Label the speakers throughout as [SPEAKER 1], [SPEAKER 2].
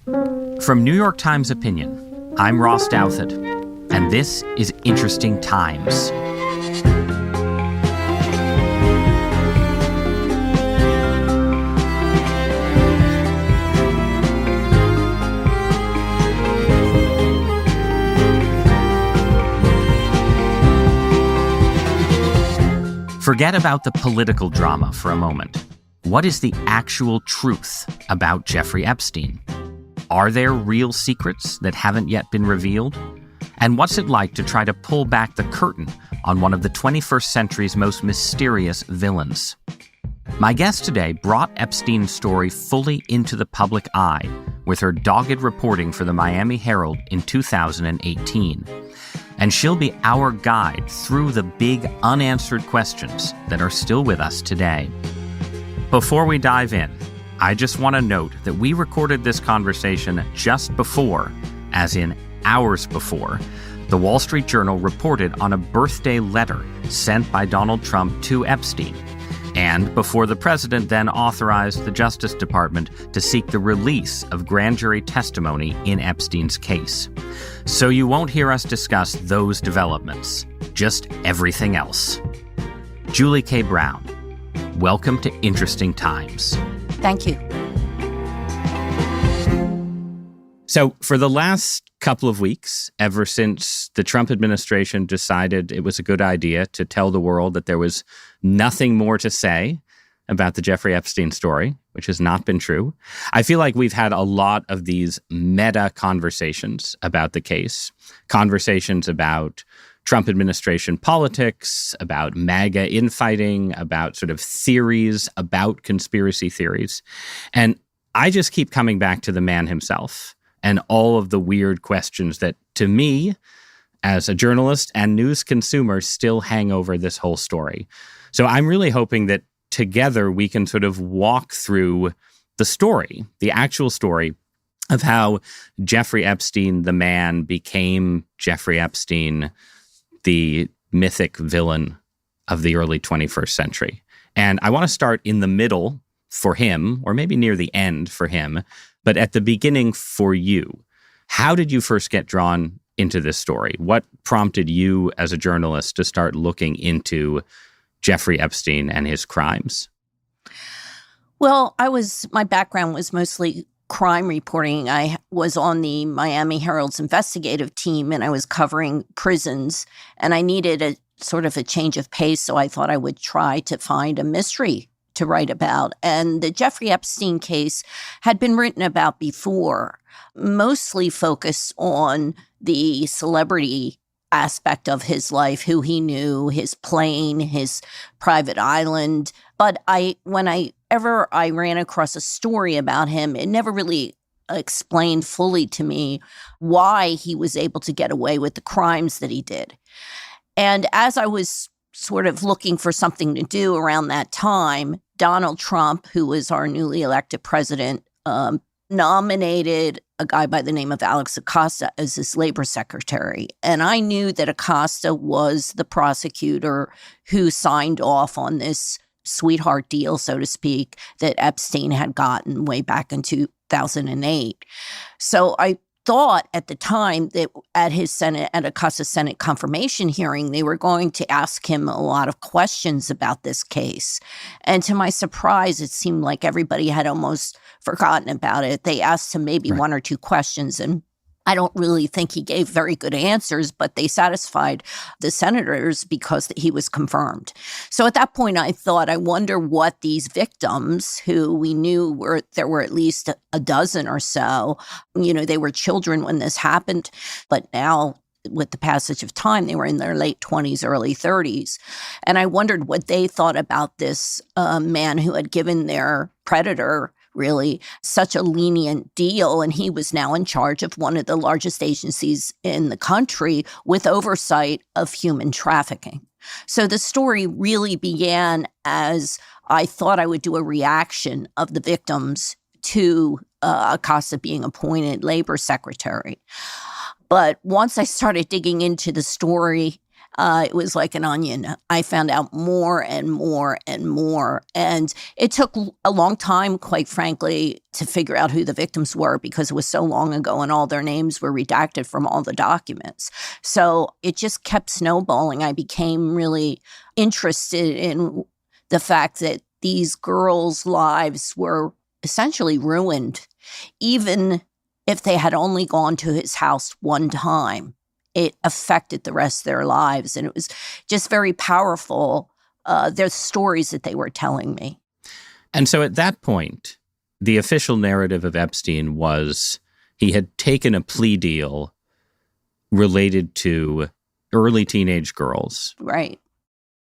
[SPEAKER 1] From New York Times Opinion, I'm Ross Douthat, and this is Interesting Times. Forget about the political drama for a moment. What is the actual truth about Jeffrey Epstein? Are there real secrets that haven't yet been revealed? And what's it like to try to pull back the curtain on one of the 21st century's most mysterious villains? My guest today brought Epstein's story fully into the public eye with her dogged reporting for the Miami Herald in 2018. And she'll be our guide through the big unanswered questions that are still with us today. Before we dive in, I just want to note that we recorded this conversation just before, as in hours before, the Wall Street Journal reported on a birthday letter sent by Donald Trump to Epstein, and before the president then authorized the Justice Department to seek the release of grand jury testimony in Epstein's case. So you won't hear us discuss those developments, just everything else. Julie K. Brown, welcome to Interesting Times.
[SPEAKER 2] Thank you.
[SPEAKER 1] So for the last couple of weeks, ever since the Trump administration decided it was a good idea to tell the world that there was nothing more to say about the Jeffrey Epstein story, which has not been true, I feel like we've had a lot of these meta conversations about the case, conversations about Trump administration politics, about MAGA infighting, about sort of theories, about conspiracy theories. And I just keep coming back to the man himself and all of the weird questions that, to me, as a journalist and news consumer, still hang over this whole story. So I'm really hoping that together we can sort of walk through the story, the actual story of how Jeffrey Epstein, the man, became Jeffrey Epstein, the mythic villain of the early 21st century. And I want to start in the middle for him, or maybe near the end for him, but at the beginning for you. How did you first get drawn into this story? What prompted you as a journalist to start looking into Jeffrey Epstein and his crimes?
[SPEAKER 2] Well, my background was mostly crime reporting. I was on the Miami Herald's investigative team, and I was covering prisons, and I needed a sort of a change of pace, so I thought I would try to find a mystery to write about. And the Jeffrey Epstein case had been written about before, mostly focused on the celebrity aspect of his life, who he knew, his plane, his private island. But whenever I ran across a story about him, it never really explained fully to me why he was able to get away with the crimes that he did. And as I was sort of looking for something to do around that time, Donald Trump, who was our newly elected president, nominated a guy by the name of Alex Acosta as his labor secretary. And I knew that Acosta was the prosecutor who signed off on this sweetheart deal, so to speak, that Epstein had gotten way back in 2008. So I thought at the time that at Acosta's Senate confirmation hearing, they were going to ask him a lot of questions about this case. And to my surprise, it seemed like everybody had almost forgotten about it. They asked him maybe one or two questions, and I don't really think he gave very good answers, but they satisfied the senators because he was confirmed. So at that point, I thought, I wonder what these victims, who we knew there were at least a dozen or so, they were children when this happened, but now with the passage of time, they were in their late 20s, early 30s. And I wondered what they thought about this man who had given their predator really such a lenient deal. And he was now in charge of one of the largest agencies in the country with oversight of human trafficking. So the story really began as I thought I would do a reaction of the victims to Acosta being appointed labor secretary. But once I started digging into the story, It was like an onion. I found out more and more and more. And it took a long time, quite frankly, to figure out who the victims were because it was so long ago and all their names were redacted from all the documents. So it just kept snowballing. I became really interested in the fact that these girls' lives were essentially ruined, even if they had only gone to his house one time. It affected the rest of their lives. And it was just very powerful, the stories that they were telling me.
[SPEAKER 1] And so at that point, the official narrative of Epstein was he had taken a plea deal related to early teenage girls.
[SPEAKER 2] Right.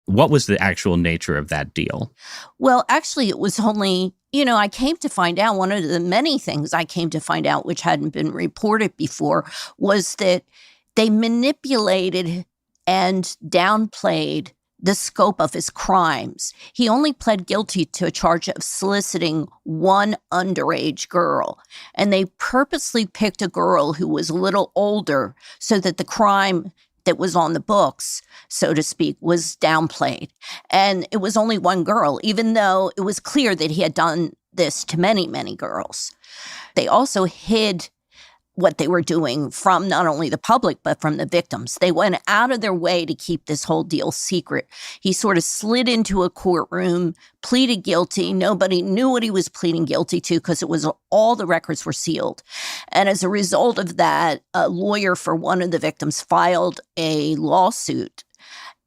[SPEAKER 1] What was the actual nature of that deal?
[SPEAKER 2] Well, actually, it was only, I came to find out, one of the many things I came to find out, which hadn't been reported before, was that they manipulated and downplayed the scope of his crimes. He only pled guilty to a charge of soliciting one underage girl. And they purposely picked a girl who was a little older so that the crime that was on the books, so to speak, was downplayed. And it was only one girl, even though it was clear that he had done this to many, many girls. They also hid what they were doing from not only the public, but from the victims. They went out of their way to keep this whole deal secret. He sort of slid into a courtroom, pleaded guilty. Nobody knew what he was pleading guilty to because all the records were sealed. And as a result of that, a lawyer for one of the victims filed a lawsuit.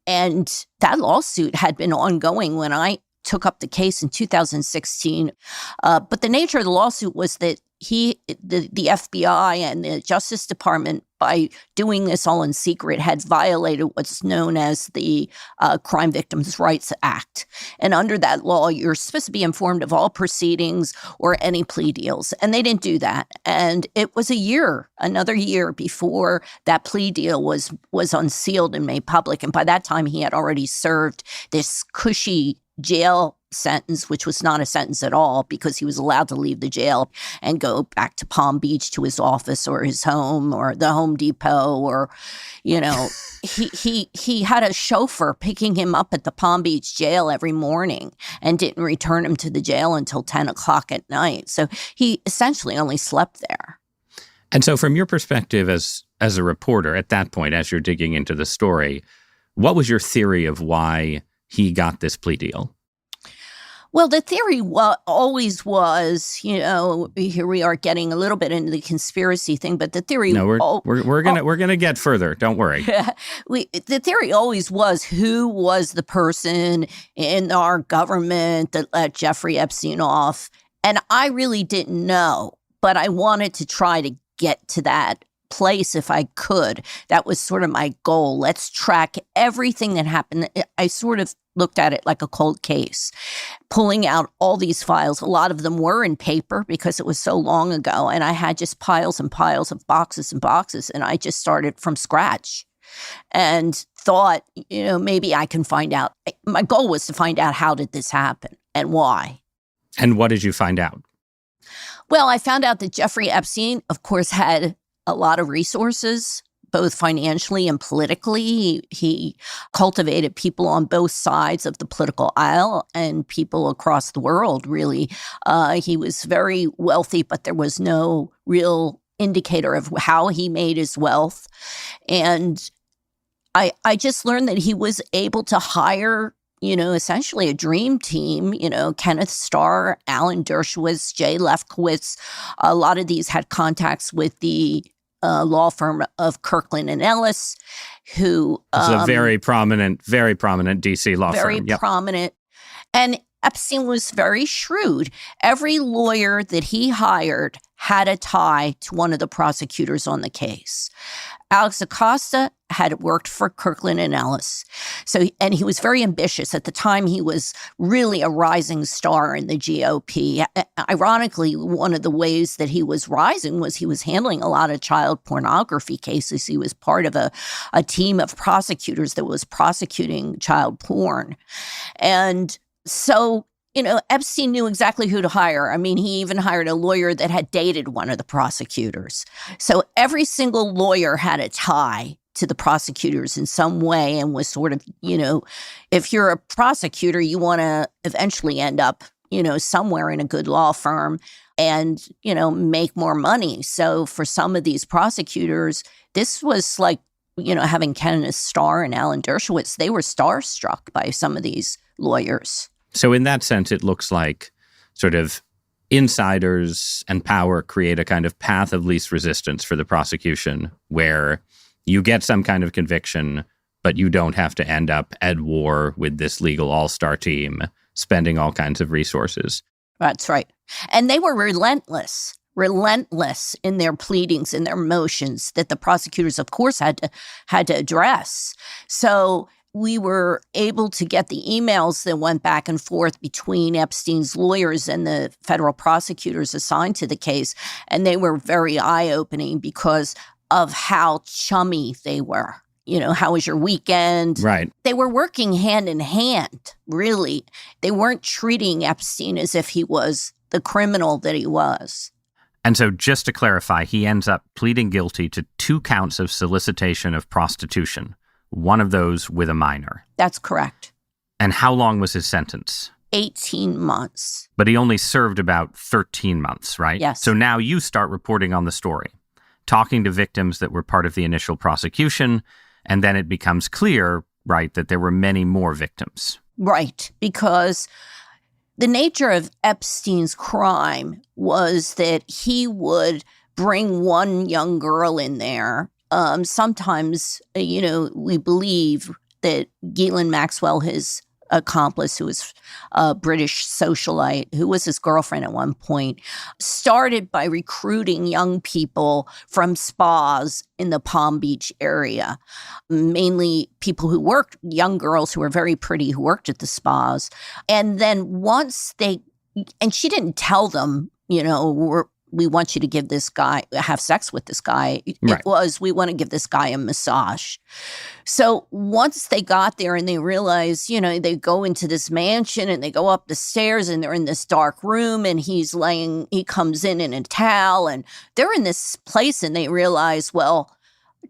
[SPEAKER 2] And that lawsuit had been ongoing when I took up the case in 2016. But the nature of the lawsuit was that the FBI and the Justice Department, by doing this all in secret, had violated what's known as the Crime Victims' Rights Act. And under that law, you're supposed to be informed of all proceedings or any plea deals. And they didn't do that. And it was another year before that plea deal was unsealed and made public. And by that time, he had already served this cushy jail sentence, which was not a sentence at all because he was allowed to leave the jail and go back to Palm Beach to his office or his home or the Home Depot or, he had a chauffeur picking him up at the Palm Beach jail every morning and didn't return him to the jail until 10 o'clock at night. So he essentially only slept there.
[SPEAKER 1] And so from your perspective as a reporter at that point, as you're digging into the story, what was your theory of why he got this plea deal?
[SPEAKER 2] Well, the theory always was, here we are getting a little bit into the conspiracy thing, but the theory.
[SPEAKER 1] No, we're gonna get further. Don't worry.
[SPEAKER 2] The theory always was who was the person in our government that let Jeffrey Epstein off, and I really didn't know, but I wanted to try to get to that place if I could. That was sort of my goal. Let's track everything that happened. I sort of looked at it like a cold case, pulling out all these files. A lot of them were in paper because it was so long ago. And I had just piles and piles of boxes and boxes. And I just started from scratch and thought, maybe I can find out. My goal was to find out how did this happen and why.
[SPEAKER 1] And what did you find out?
[SPEAKER 2] Well, I found out that Jeffrey Epstein, of course, had a lot of resources, both financially and politically. He cultivated people on both sides of the political aisle and people across the world, really. He was very wealthy, but there was no real indicator of how he made his wealth. And I just learned that he was able to hire essentially a dream team, Kenneth Starr, Alan Dershowitz, Jay Lefkowitz. A lot of these had contacts with the law firm of Kirkland and Ellis, who
[SPEAKER 1] it's a very prominent DC law firm.
[SPEAKER 2] Very prominent. And Epstein was very shrewd. Every lawyer that he hired had a tie to one of the prosecutors on the case. Alex Acosta had worked for Kirkland and Ellis. And he was very ambitious. At the time, he was really a rising star in the GOP. Ironically, one of the ways that he was rising was he was handling a lot of child pornography cases. He was part of a team of prosecutors that was prosecuting child porn. And so, Epstein knew exactly who to hire. I mean, he even hired a lawyer that had dated one of the prosecutors. So every single lawyer had a tie to the prosecutors in some way and was sort of, if you're a prosecutor, you want to eventually end up, somewhere in a good law firm and, make more money. So for some of these prosecutors, this was like, having Kenneth Starr and Alan Dershowitz, they were starstruck by some of these lawyers.
[SPEAKER 1] So in that sense, it looks like sort of insiders and power create a kind of path of least resistance for the prosecution where you get some kind of conviction, but you don't have to end up at war with this legal all-star team spending all kinds of resources.
[SPEAKER 2] That's right. And they were relentless in their pleadings, in their motions that the prosecutors, of course, had to address. So we were able to get the emails that went back and forth between Epstein's lawyers and the federal prosecutors assigned to the case. And they were very eye-opening because of how chummy they were. How was your weekend?
[SPEAKER 1] Right.
[SPEAKER 2] They were working hand in hand, really. They weren't treating Epstein as if he was the criminal that he was.
[SPEAKER 1] And so just to clarify, he ends up pleading guilty to 2 counts of solicitation of prostitution, one of those with a minor.
[SPEAKER 2] That's correct.
[SPEAKER 1] And how long was his sentence?
[SPEAKER 2] 18 months.
[SPEAKER 1] But he only served about 13 months, right?
[SPEAKER 2] Yes.
[SPEAKER 1] So now you start reporting on the story, talking to victims that were part of the initial prosecution, and then it becomes clear, right, that there were many more victims.
[SPEAKER 2] Right, because the nature of Epstein's crime was that he would bring one young girl in there. Sometimes, we believe that Ghislaine Maxwell, his accomplice, who was a British socialite, who was his girlfriend at one point, started by recruiting young people from spas in the Palm Beach area, mainly people who worked, young girls who were very pretty who worked at the spas. And then once and she didn't tell them, we want you to have sex with this guy.
[SPEAKER 1] Right.
[SPEAKER 2] It was, we want to give this guy a massage. So once they got there and they realized, they go into this mansion and they go up the stairs and they're in this dark room and he comes in a towel and they're in this place and they realize, well,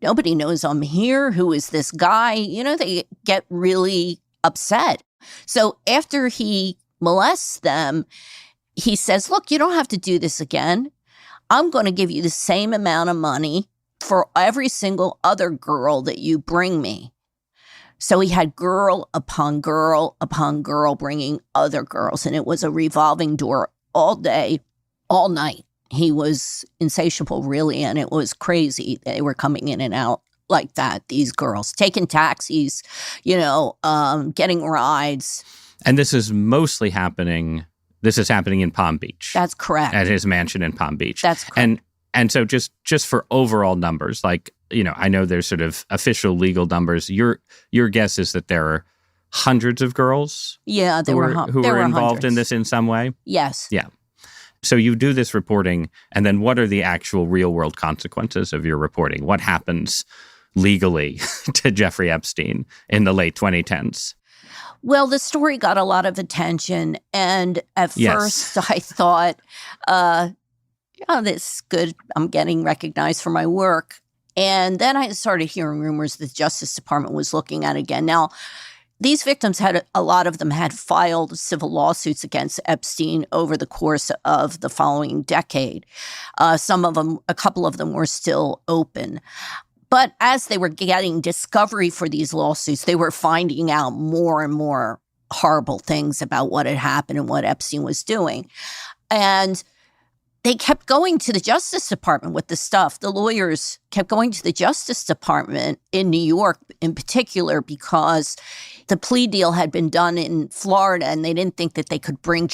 [SPEAKER 2] nobody knows I'm here. Who is this guy? They get really upset. So after he molests them, he says, look, you don't have to do this again. I'm going to give you the same amount of money for every single other girl that you bring me. So he had girl upon girl upon girl bringing other girls. And it was a revolving door all day, all night. He was insatiable, really. And it was crazy. They were coming in and out like that, these girls, taking taxis, getting rides.
[SPEAKER 1] And this is mostly happening. This is happening in Palm Beach.
[SPEAKER 2] That's correct.
[SPEAKER 1] At his mansion in Palm Beach.
[SPEAKER 2] That's correct.
[SPEAKER 1] And so just for overall numbers, like, I know there's sort of official legal numbers. Your guess is that there are hundreds of girls
[SPEAKER 2] who were
[SPEAKER 1] involved
[SPEAKER 2] hundreds
[SPEAKER 1] in this in some way?
[SPEAKER 2] Yes.
[SPEAKER 1] Yeah. So you do this reporting, and then what are the actual real-world consequences of your reporting? What happens legally to Jeffrey Epstein in the late 2010s?
[SPEAKER 2] Well, the story got a lot of attention, and at first I thought, this is good. I'm getting recognized for my work. And then I started hearing rumors that the Justice Department was looking at it again. Now, these victims a lot of them had filed civil lawsuits against Epstein over the course of the following decade. A couple of them were still open. But as they were getting discovery for these lawsuits, they were finding out more and more horrible things about what had happened and what Epstein was doing. And they kept going to the Justice Department with the stuff. The lawyers kept going to the Justice Department in New York in particular because the plea deal had been done in Florida and they didn't think that they could bring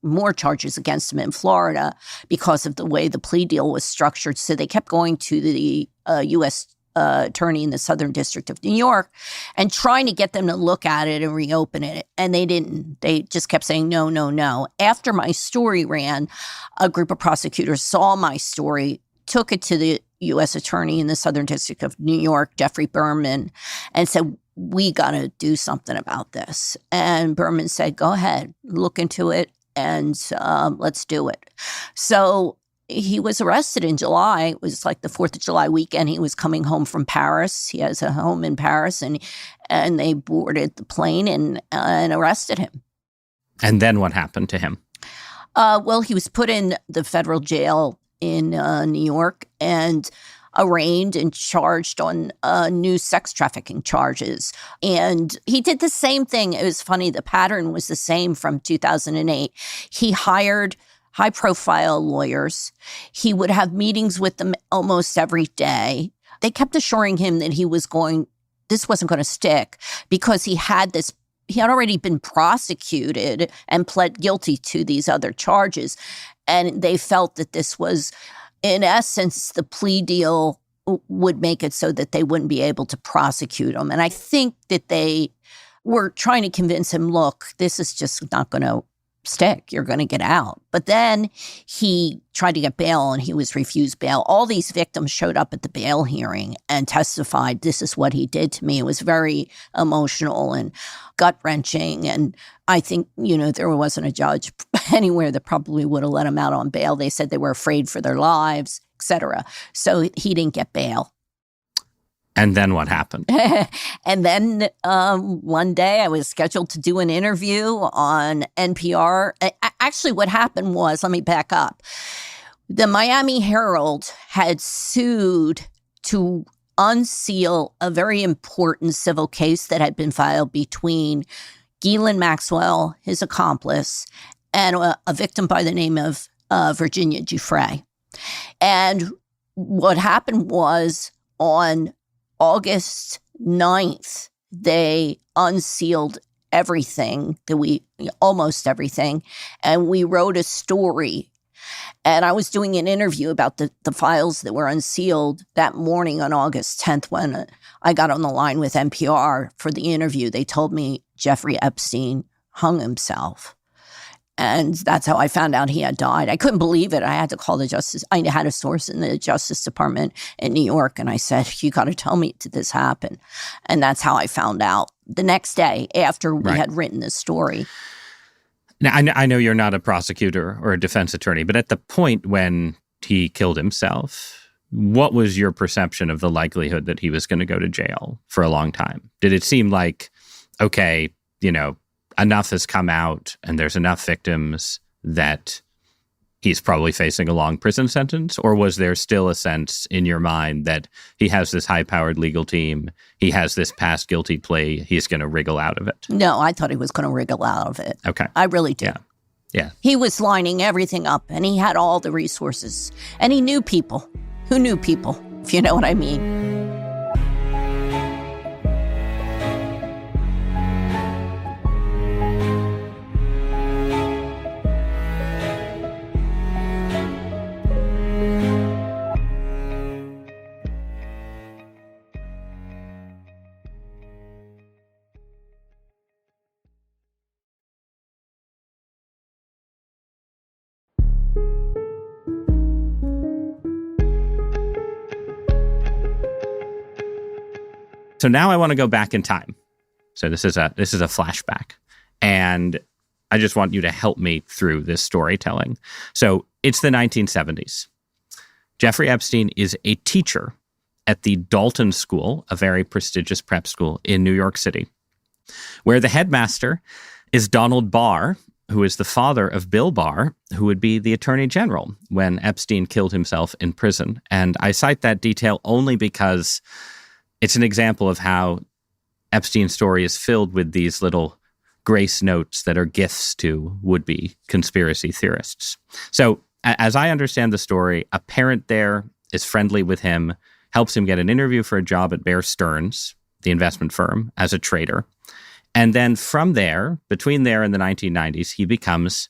[SPEAKER 2] more charges against him in Florida because of the way the plea deal was structured. So they kept going to the U.S. Attorney in the Southern District of New York and trying to get them to look at it and reopen it. And they didn't. They just kept saying, no, no, no. After my story ran, a group of prosecutors saw my story, took it to the U.S. Attorney in the Southern District of New York, Jeffrey Berman, and said, we got to do something about this. And Berman said, go ahead, look into it, and let's do it. So he was arrested in July. It was like the 4th of July weekend. He was coming home from Paris. He has a home in Paris, and they boarded the plane and arrested him.
[SPEAKER 1] And then what happened to him?
[SPEAKER 2] Well, he was put in the federal jail in New York and arraigned and charged on new sex trafficking charges. And he did the same thing. It was funny. The pattern was the same from 2008. He hired high-profile lawyers. He would have meetings with them almost every day. They kept assuring him that this wasn't going to stick because he had already been prosecuted and pled guilty to these other charges. And they felt that this was, in essence, the plea deal would make it so that they wouldn't be able to prosecute him. And I think that they were trying to convince him, look, this is just not going to stick. You're going to get out. But then he tried to get bail and he was refused bail. All these victims showed up at the bail hearing and testified, this is what he did to me. It was very emotional and gut-wrenching. And I think, there wasn't a judge anywhere that probably would have let him out on bail. They said they were afraid for their lives, et cetera. So he didn't get bail.
[SPEAKER 1] And then what happened?
[SPEAKER 2] And then one day I was scheduled to do an interview on NPR. Actually, what happened was, let me back up. The Miami Herald had sued to unseal a very important civil case that had been filed between Ghislaine Maxwell, his accomplice, and a victim by the name of Virginia Giuffre. And what happened was on August 9th, they unsealed everything almost everything. And we wrote a story. And I was doing an interview about the files that were unsealed that morning on August 10th when I got on the line with NPR for the interview. They told me Jeffrey Epstein hung himself. And that's how I found out he had died. I couldn't believe it. I had to call I had a source in the Justice Department in New York, and I said, you got to tell me, did this happen? And that's how I found out the next day after we had written this story.
[SPEAKER 1] Now, I know you're not a prosecutor or a defense attorney, but at the point when he killed himself, what was your perception of the likelihood that he was going to go to jail for a long time? Did it seem like, okay, enough has come out and there's enough victims that he's probably facing a long prison sentence? Or was there still a sense in your mind that he has this high-powered legal team, he has this past guilty plea, he's going to wriggle out of it?
[SPEAKER 2] No, I thought he was going to wriggle out of it.
[SPEAKER 1] Okay.
[SPEAKER 2] I really did.
[SPEAKER 1] Yeah.
[SPEAKER 2] He was lining everything up and he had all the resources. And he knew people who knew people, if you know what I mean.
[SPEAKER 1] So now I want to go back in time. So this is a flashback. And I just want you to help me through this storytelling. So it's the 1970s. Jeffrey Epstein is a teacher at the Dalton School, a very prestigious prep school in New York City, where the headmaster is Donald Barr, who is the father of Bill Barr, who would be the attorney general when Epstein killed himself in prison. And I cite that detail only because it's an example of how Epstein's story is filled with these little grace notes that are gifts to would-be conspiracy theorists. So as I understand the story, a parent there is friendly with him, helps him get an interview for a job at Bear Stearns, the investment firm, as a trader. And then from there, between there and the 1990s, he becomes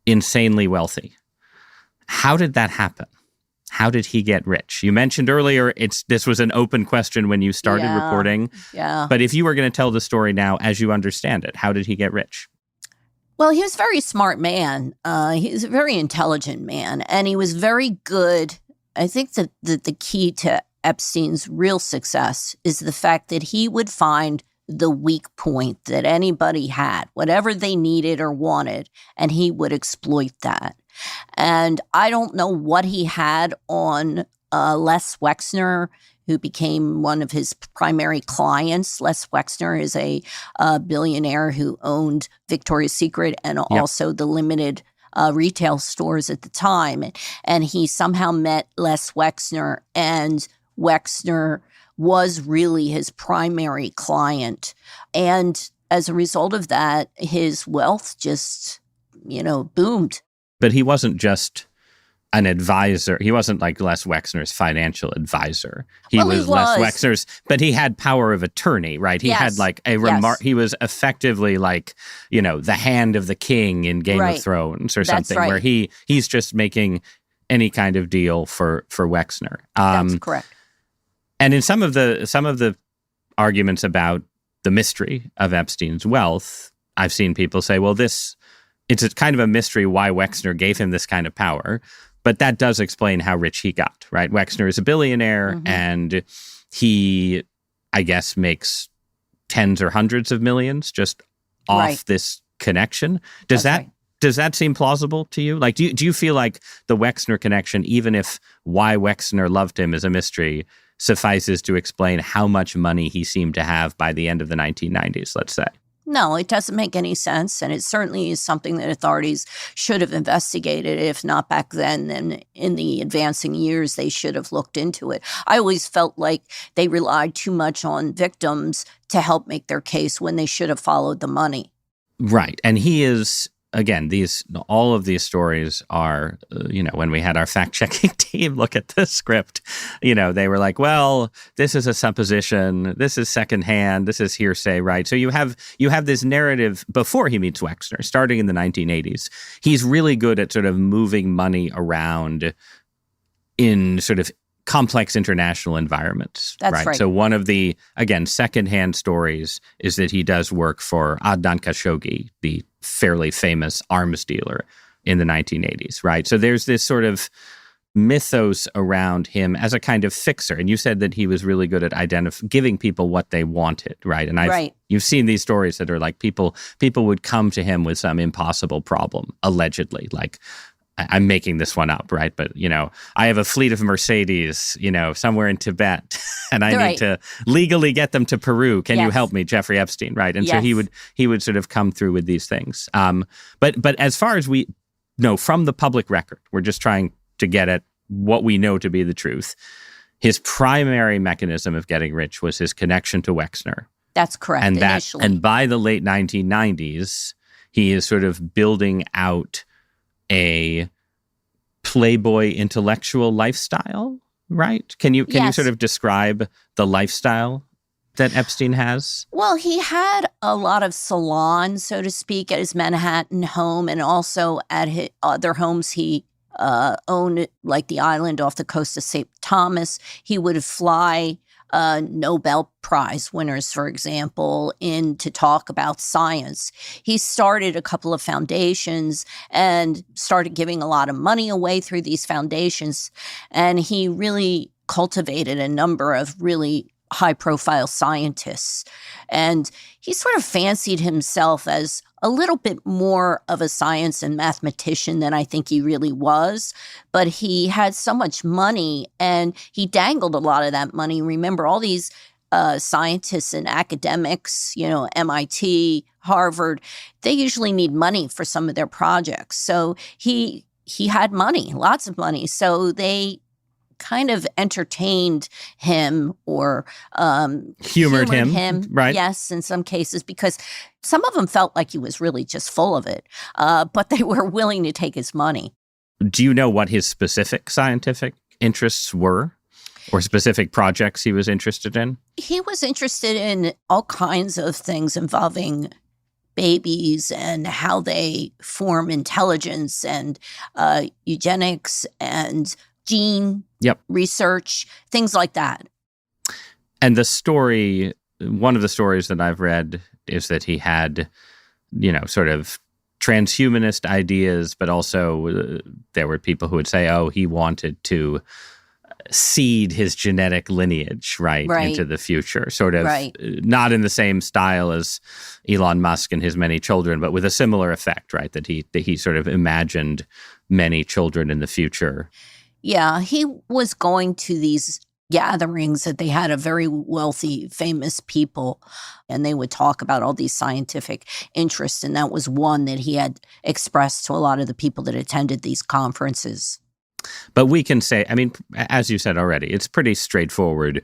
[SPEAKER 1] insanely wealthy. How did that happen? How did he get rich? You mentioned earlier this was an open question when you started reporting.
[SPEAKER 2] Yeah.
[SPEAKER 1] But if you were going to tell the story now as you understand it, how did he get rich?
[SPEAKER 2] Well, he was a very smart man. He was a very intelligent man, and he was very good. I think that the key to Epstein's real success is the fact that he would find the weak point that anybody had, whatever they needed or wanted, and he would exploit that. And I don't know what he had on Les Wexner, who became one of his primary clients. Les Wexner is a billionaire who owned Victoria's Secret and also the limited retail stores at the time. And he somehow met Les Wexner, and Wexner was really his primary client. And as a result of that, his wealth just, boomed.
[SPEAKER 1] But he wasn't just an advisor. He wasn't like Les Wexner's financial advisor. He was Les Wexner's, but he had power of attorney, right? He had like he was effectively like, the hand of the king in Game of Thrones or something, where he's just making any kind of deal for Wexner.
[SPEAKER 2] That's correct.
[SPEAKER 1] And in some of the arguments about the mystery of Epstein's wealth, I've seen people say, well, it's a kind of a mystery why Wexner gave him this kind of power. But that does explain how rich he got, right? Wexner is a billionaire, and he, I guess, makes tens or hundreds of millions just off this connection. Does that seem plausible to you? Like, do you feel like the Wexner connection, even if why Wexner loved him is a mystery, suffices to explain how much money he seemed to have by the end of the 1990s, let's say?
[SPEAKER 2] No, it doesn't make any sense. And it certainly is something that authorities should have investigated. If not back then in the advancing years, they should have looked into it. I always felt like they relied too much on victims to help make their case when they should have followed the money.
[SPEAKER 1] Right. And he is, again, all of these stories are, when we had our fact-checking team look at the script, they were like, well, this is a supposition, this is secondhand, this is hearsay, right? So you have this narrative before he meets Wexner, starting in the 1980s. He's really good at sort of moving money around in sort of complex international environments.
[SPEAKER 2] That's right.
[SPEAKER 1] So one of the, again, secondhand stories is that he does work for Adnan Khashoggi, the fairly famous arms dealer in the 1980s, right? So there's this sort of mythos around him as a kind of fixer. And you said that he was really good at giving people what they wanted, right? And you've seen these stories that are like people would come to him with some impossible problem, allegedly, like, I'm making this one up, right? But, I have a fleet of Mercedes, somewhere in Tibet, and I need to legally get them to Peru. Can you help me, Jeffrey Epstein, right? And so he would sort of come through with these things. But as far as we know from the public record, we're just trying to get at what we know to be the truth. His primary mechanism of getting rich was his connection to Wexner.
[SPEAKER 2] That's correct, initially.
[SPEAKER 1] And by the late 1990s, he is sort of building out a playboy intellectual lifestyle, right? Can you sort of describe the lifestyle that Epstein has?
[SPEAKER 2] Well, he had a lot of salons, so to speak, at his Manhattan home, and also at his other homes he owned, like the island off the coast of St. Thomas. He would fly Nobel Prize winners, for example, in to talk about science. He started a couple of foundations and started giving a lot of money away through these foundations. And he really cultivated a number of really high-profile scientists. And he sort of fancied himself as a little bit more of a science and mathematician than I think he really was. But he had so much money, and he dangled a lot of that money. Remember, all these scientists and academics, MIT, Harvard, they usually need money for some of their projects. So he had money, lots of money. So they kind of entertained him or
[SPEAKER 1] humored him, right?
[SPEAKER 2] Yes, in some cases, because some of them felt like he was really just full of it, but they were willing to take his money.
[SPEAKER 1] Do you know what his specific scientific interests were, or specific projects he was interested in?
[SPEAKER 2] He was interested in all kinds of things involving babies and how they form intelligence, and eugenics and gene research, things like that.
[SPEAKER 1] And one of the stories that I've read is that he had, sort of transhumanist ideas, but also there were people who would say, he wanted to seed his genetic lineage into the future, sort of not in the same style as Elon Musk and his many children, but with a similar effect, right? That he sort of imagined many children in the future.
[SPEAKER 2] Yeah, he was going to these gatherings that they had of very wealthy, famous people, and they would talk about all these scientific interests. And that was one that he had expressed to a lot of the people that attended these conferences.
[SPEAKER 1] But we can say, I mean, as you said already, it's pretty straightforward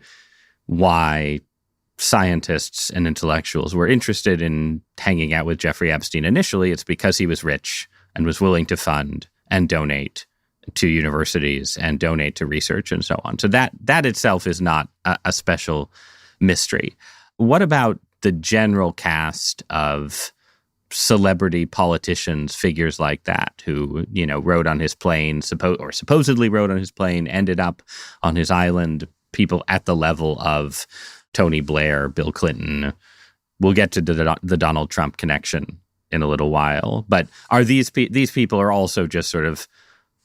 [SPEAKER 1] why scientists and intellectuals were interested in hanging out with Jeffrey Epstein. Initially, it's because he was rich and was willing to fund and donate to universities and donate to research and so on. So that itself is not a special mystery. What about the general cast of celebrity politicians, figures like that, who, rode on his plane, supposedly rode on his plane, ended up on his island, people at the level of Tony Blair, Bill Clinton? We'll get to the Donald Trump connection in a little while. But are these people are also just sort of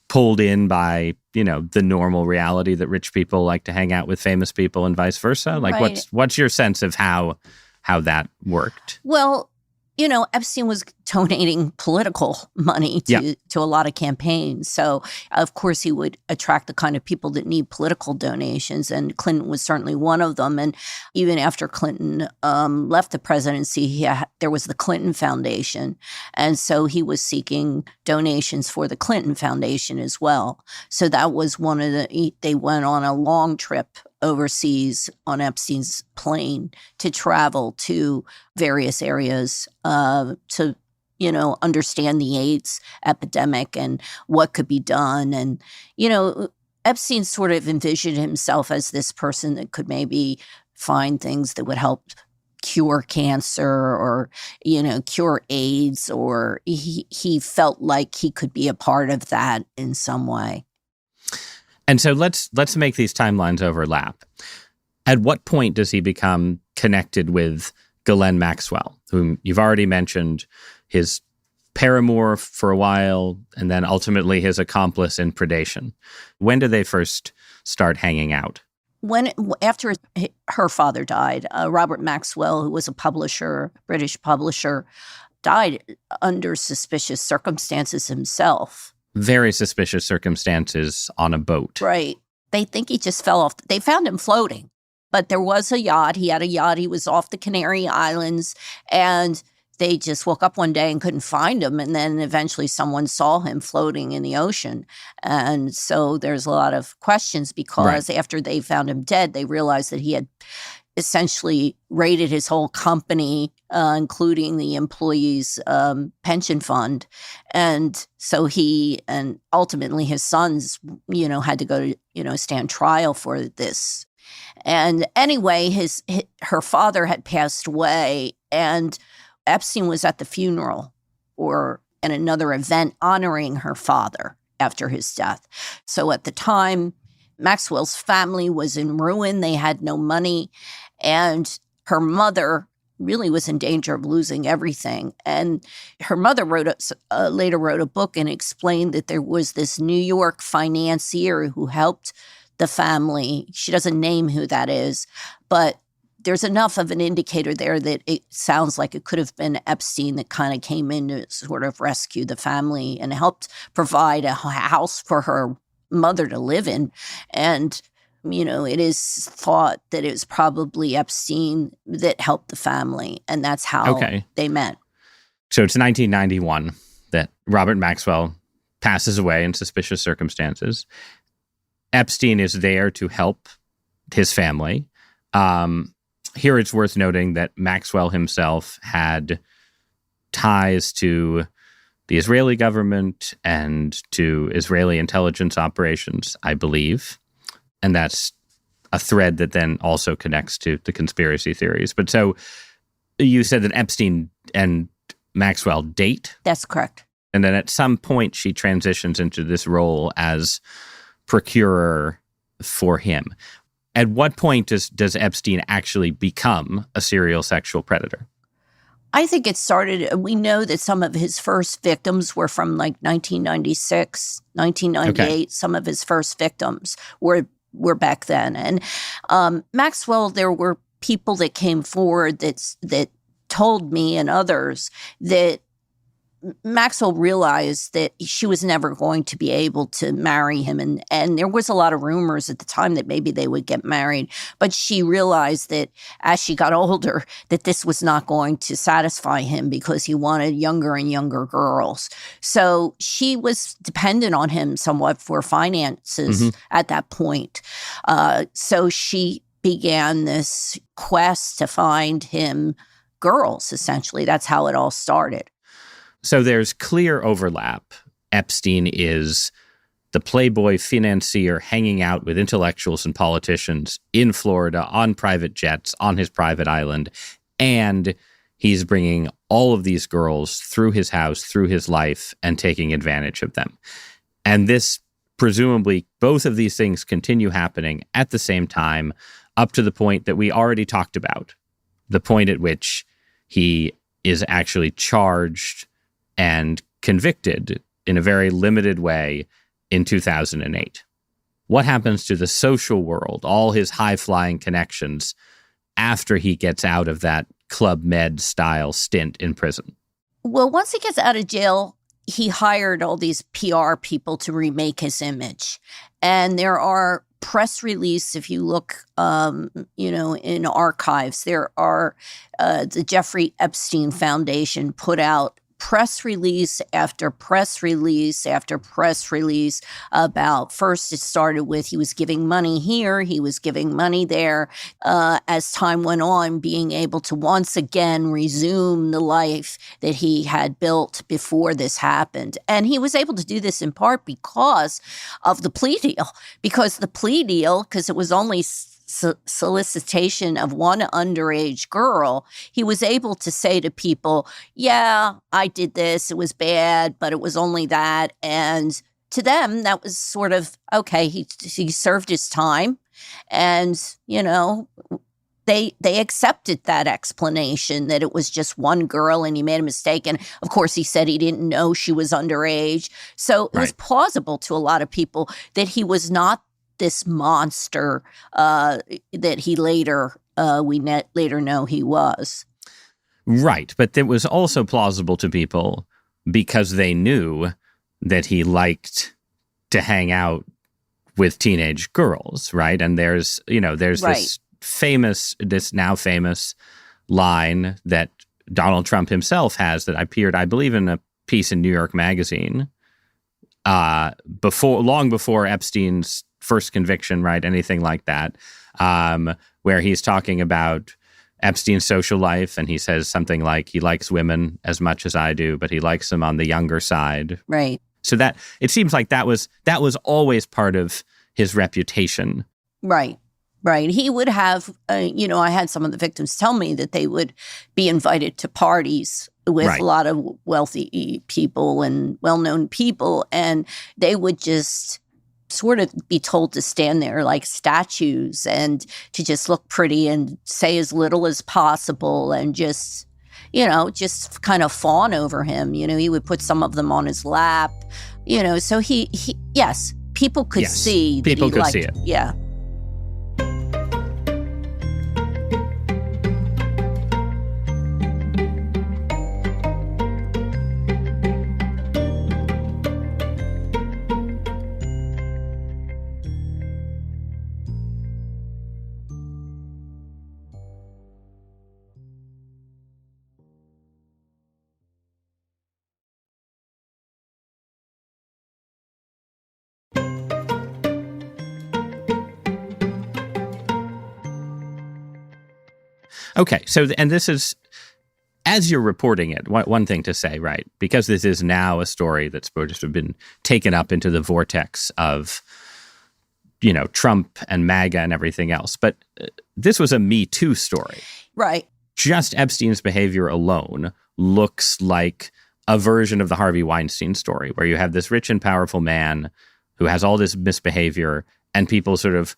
[SPEAKER 1] pulled in by, the normal reality that rich people like to hang out with famous people and vice versa? Like,
[SPEAKER 2] Right.
[SPEAKER 1] what's your sense of how that worked?
[SPEAKER 2] Well, Epstein was donating political money to a lot of campaigns. So, of course, he would attract the kind of people that need political donations. And Clinton was certainly one of them. And even after Clinton left the presidency, there was the Clinton Foundation. And so he was seeking donations for the Clinton Foundation as well. So that was one of they went on a long trip overseas on Epstein's plane to travel to various areas to, understand the AIDS epidemic and what could be done. And, Epstein sort of envisioned himself as this person that could maybe find things that would help cure cancer or, cure AIDS, or he felt like he could be a part of that in some way.
[SPEAKER 1] And so let's make these timelines overlap. At what point does he become connected with Ghislaine Maxwell, whom you've already mentioned, his paramour for a while, and then ultimately his accomplice in predation? When do they first start hanging out?
[SPEAKER 2] After her father died, Robert Maxwell, who was a publisher, British publisher, died under suspicious circumstances himself.
[SPEAKER 1] Very suspicious circumstances on a boat.
[SPEAKER 2] Right. They think he just fell off. They found him floating, but there was a yacht. He had a yacht. He was off the Canary Islands, and they just woke up one day and couldn't find him. And then eventually someone saw him floating in the ocean. And so there's a lot of questions because after they found him dead, they realized that he had essentially raided his whole company, including the employees' pension fund. And so he and ultimately his sons, had to go to, stand trial for this. And anyway, her father had passed away, and Epstein was at the funeral or at another event honoring her father after his death. So at the time, Maxwell's family was in ruin. They had no money. And her mother really was in danger of losing everything. And her mother later wrote a book and explained that there was this New York financier who helped the family. She doesn't name who that is, but there's enough of an indicator there that it sounds like it could have been Epstein that kind of came in to sort of rescue the family and helped provide a house for her mother to live in. And, it is thought that it was probably Epstein that helped the family, and that's how they met.
[SPEAKER 1] So it's 1991 that Robert Maxwell passes away in suspicious circumstances. Epstein is there to help his family. Here it's worth noting that Maxwell himself had ties to the Israeli government and to Israeli intelligence operations, I believe. And that's a thread that then also connects to the conspiracy theories. But so you said that Epstein and Maxwell date?
[SPEAKER 2] That's correct.
[SPEAKER 1] And then at some point she transitions into this role as procurer for him. At what point does Epstein actually become a serial sexual predator?
[SPEAKER 2] I think it started, we know that some of his first victims were from like 1996, 1998. Okay. Some of his first victims were back then. And Maxwell, there were people that came forward that told me and others that Maxwell realized that she was never going to be able to marry him. And there was a lot of rumors at the time that maybe they would get married. But she realized that as she got older, that this was not going to satisfy him because he wanted younger and younger girls. So she was dependent on him somewhat for finances at that point. So she began this quest to find him girls, essentially. That's how it all started.
[SPEAKER 1] So there's clear overlap. Epstein is the playboy financier hanging out with intellectuals and politicians in Florida on private jets on his private island. And he's bringing all of these girls through his house, through his life, and taking advantage of them. And this, presumably, both of these things continue happening at the same time up to the point that we already talked about, the point at which he is actually charged and convicted in a very limited way in 2008. What happens to the social world, all his high-flying connections, after he gets out of that Club Med-style stint in prison?
[SPEAKER 2] Well, once he gets out of jail, he hired all these PR people to remake his image. And there are press release, if you look, in archives, there are the Jeffrey Epstein Foundation put out press release after press release after press release about, first it started with he was giving money here, he was giving money there. As time went on, being able to once again resume the life that he had built before this happened. And he was able to do this in part because of the plea deal, because it was only solicitation of one underage girl, he was able to say to people, yeah, I did this, it was bad, but it was only that. And to them, that was sort of, okay, he served his time. And, they accepted that explanation that it was just one girl and he made a mistake. And of course, he said he didn't know she was underage. So it was plausible to a lot of people that he was not this monster that he later know he was.
[SPEAKER 1] Right, but it was also plausible to people because they knew that he liked to hang out with teenage girls, right? And there's this now famous line that Donald Trump himself has that appeared, I believe, in a piece in New York Magazine long before Epstein's first conviction, right? Anything like that, where he's talking about Epstein's social life, and he says something like he likes women as much as I do, but he likes them on the younger side.
[SPEAKER 2] Right.
[SPEAKER 1] So that it seems like that was always part of his reputation.
[SPEAKER 2] Right. Right. He would have, I had some of the victims tell me that they would be invited to parties with a lot of wealthy people and well-known people, and they would just sort of be told to stand there like statues and to just look pretty and say as little as possible and just kind of fawn over him. He would put some of them on his lap, so he yes, people could see that
[SPEAKER 1] people could see it.
[SPEAKER 2] Yeah.
[SPEAKER 1] Okay, so, and this is, as you're reporting it, one thing to say, right, because this is now a story that's supposed to have been taken up into the vortex of, Trump and MAGA and everything else. But this was a Me Too story.
[SPEAKER 2] Right.
[SPEAKER 1] Just Epstein's behavior alone looks like a version of the Harvey Weinstein story, where you have this rich and powerful man who has all this misbehavior and people sort of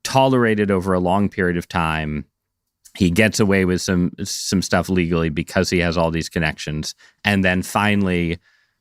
[SPEAKER 1] tolerate it over a long period of time. He gets away with some stuff legally because he has all these connections. And then finally,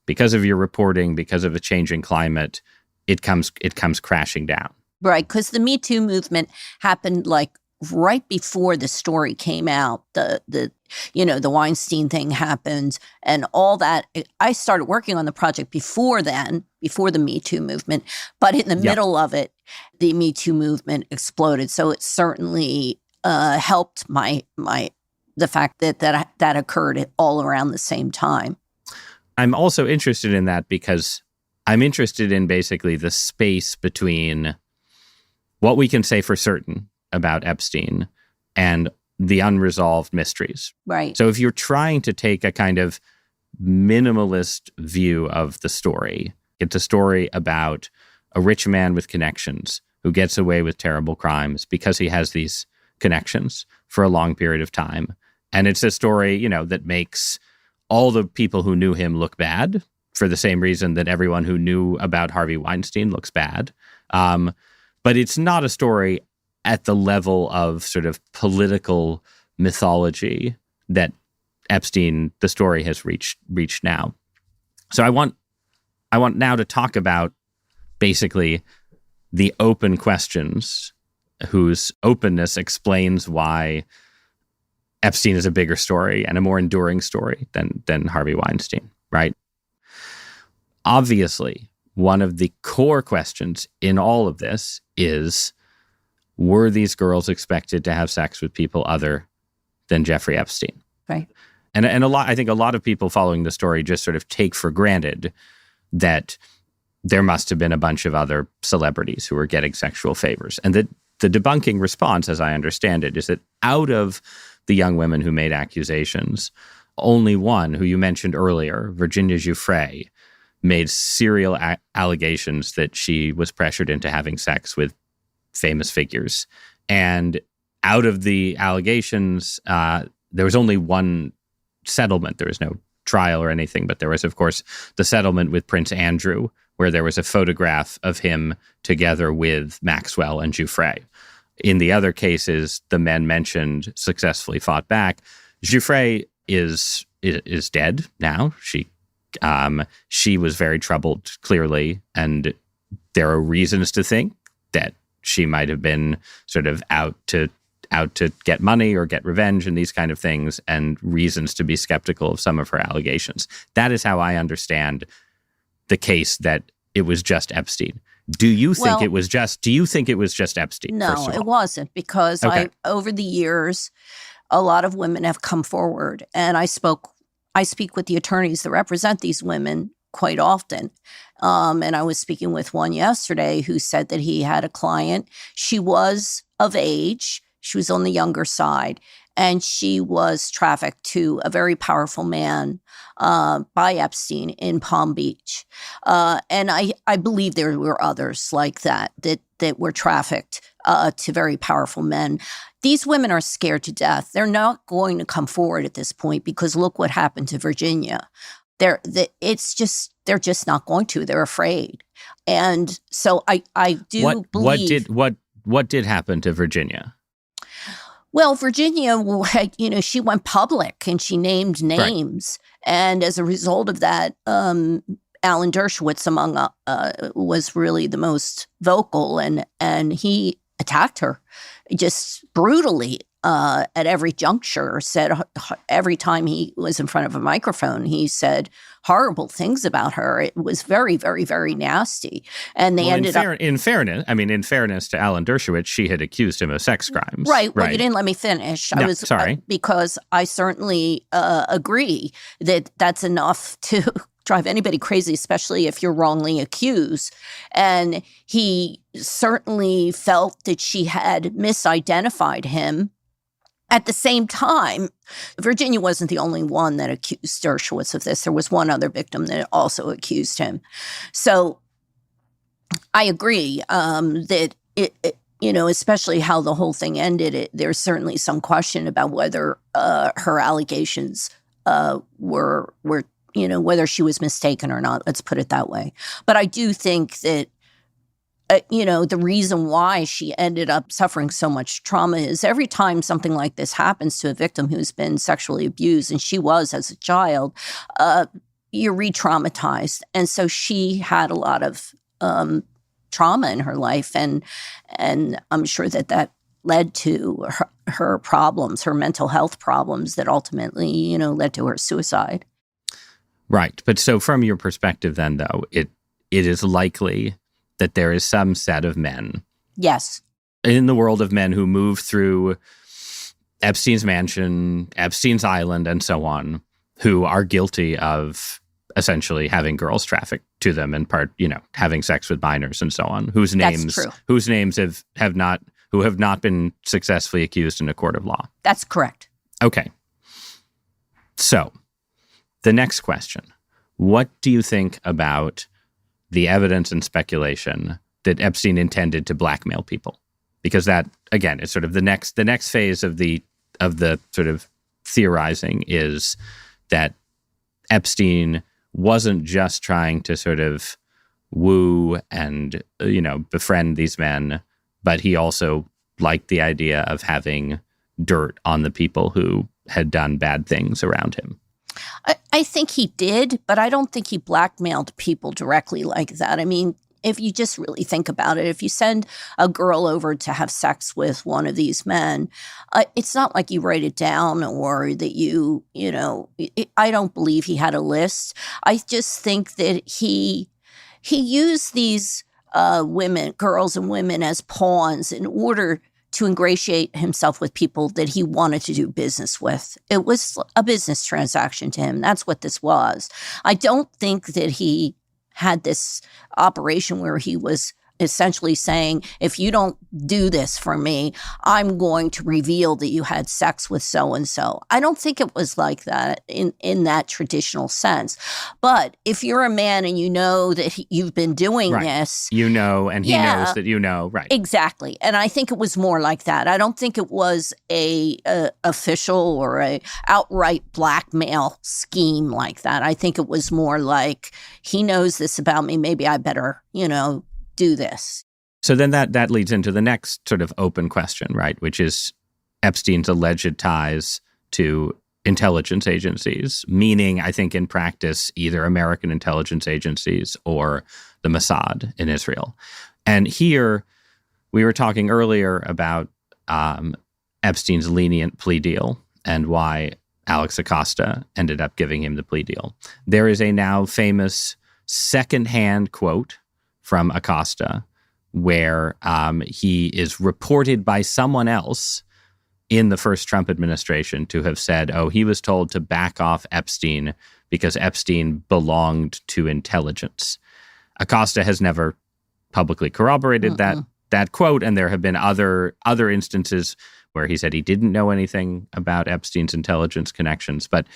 [SPEAKER 1] because of your reporting, because of a changing climate, it comes crashing down.
[SPEAKER 2] Right, because the Me Too movement happened like right before the story came out. The the Weinstein thing happened and all that. I started working on the project before then, before the Me Too movement, but in the middle of it, the Me Too movement exploded. So it certainly helped the fact that occurred all around the same time.
[SPEAKER 1] I'm also interested in that because I'm interested in basically the space between what we can say for certain about Epstein and the unresolved mysteries.
[SPEAKER 2] Right.
[SPEAKER 1] So if you're trying to take a kind of minimalist view of the story, it's a story about a rich man with connections who gets away with terrible crimes because he has these connections for a long period of time. And it's a story, that makes all the people who knew him look bad for the same reason that everyone who knew about Harvey Weinstein looks bad. But it's not a story at the level of sort of political mythology that Epstein, the story, has reached now. So I want now to talk about basically the open questions whose openness explains why Epstein is a bigger story and a more enduring story than Harvey Weinstein, right? Obviously, one of the core questions in all of this is, were these girls expected to have sex with people other than Jeffrey Epstein?
[SPEAKER 2] Right.
[SPEAKER 1] And I think a lot of people following the story just sort of take for granted that there must have been a bunch of other celebrities who were getting sexual favors. And that the debunking response, as I understand it, is that out of the young women who made accusations, only one, who you mentioned earlier, Virginia Giuffre, made serial allegations that she was pressured into having sex with famous figures. And out of the allegations, there was only one settlement. There was no trial or anything, but there was, of course, the settlement with Prince Andrew, where there was a photograph of him together with Maxwell and Giuffre. In the other cases, the men mentioned successfully fought back. Giuffre is dead now. She was very troubled, clearly, and there are reasons to think that she might have been sort of out to get money or get revenge and these kind of things, and reasons to be skeptical of some of her allegations. That is how I understand the case that it was just Epstein. Do you think it was just Epstein?
[SPEAKER 2] No, it wasn't, because over the years, a lot of women have come forward, and I speak with the attorneys that represent these women quite often. And I was speaking with one yesterday who said that he had a client. She was of age. She was on the younger side, and she was trafficked to a very powerful man by Epstein in Palm Beach. And I believe there were others like that were trafficked to very powerful men. These women are scared to death. They're not going to come forward at this point because look what happened to Virginia. They're just not going to. They're afraid. And so I do believe.
[SPEAKER 1] What did happen to Virginia?
[SPEAKER 2] Well, Virginia, she went public and she named names. Right. And as a result of that, Alan Dershowitz was really the most vocal, and he attacked her just brutally at every juncture. Said every time he was in front of a microphone, he said horrible things about her. It was very, very, very nasty. And they ended up.
[SPEAKER 1] In fairness to Alan Dershowitz, she had accused him of sex crimes.
[SPEAKER 2] Right. Well, you didn't let me finish.
[SPEAKER 1] No, sorry.
[SPEAKER 2] Because I certainly agree that that's enough to drive anybody crazy, especially if you're wrongly accused. And he certainly felt that she had misidentified him. At the same time, Virginia wasn't the only one that accused Dershowitz of this. There was one other victim that also accused him. So I agree that especially how the whole thing ended, there's certainly some question about whether her allegations were whether she was mistaken or not. Let's put it that way. But I do think that the reason why she ended up suffering so much trauma is every time something like this happens to a victim who's been sexually abused, and she was as a child, you're re-traumatized. And so she had a lot of trauma in her life, and I'm sure that led to her problems, her mental health problems that ultimately, led to her suicide.
[SPEAKER 1] Right. But so from your perspective then, though, it is likely that there is some set of men.
[SPEAKER 2] Yes.
[SPEAKER 1] In the world of men who move through Epstein's mansion, Epstein's island, and so on, who are guilty of essentially having girls trafficked to them and having sex with minors and so on, whose names have not been successfully accused in a court of law.
[SPEAKER 2] That's correct.
[SPEAKER 1] Okay. So the next question, what do you think about the evidence and speculation that Epstein intended to blackmail people? Because that, again, is sort of the next phase of the sort of theorizing is that Epstein wasn't just trying to sort of woo and, befriend these men, but he also liked the idea of having dirt on the people who had done bad things around him.
[SPEAKER 2] I think he did, but I don't think he blackmailed people directly like that. I mean, if you just really think about it, if you send a girl over to have sex with one of these men, it's not like you write it down or that I don't believe he had a list. I just think that he used these girls and women as pawns in order to ingratiate himself with people that he wanted to do business with. It was a business transaction to him. That's what this was. I don't think that he had this operation where he was essentially saying, if you don't do this for me, I'm going to reveal that you had sex with so-and-so. I don't think it was like that in that traditional sense. But if you're a man and you know that you've been doing this.
[SPEAKER 1] And he knows that right.
[SPEAKER 2] Exactly. And I think it was more like that. I don't think it was a official or a outright blackmail scheme like that. I think it was more like, he knows this about me, maybe I better, do this.
[SPEAKER 1] So then that leads into the next sort of open question, right? Which is Epstein's alleged ties to intelligence agencies, meaning, I think in practice, either American intelligence agencies or the Mossad in Israel. And here, we were talking earlier about Epstein's lenient plea deal and why Alex Acosta ended up giving him the plea deal. There is a now famous secondhand quote from Acosta, where he is reported by someone else in the first Trump administration to have said, he was told to back off Epstein because Epstein belonged to intelligence. Acosta has never publicly corroborated that quote, and there have been other instances where he said he didn't know anything about Epstein's intelligence connections. But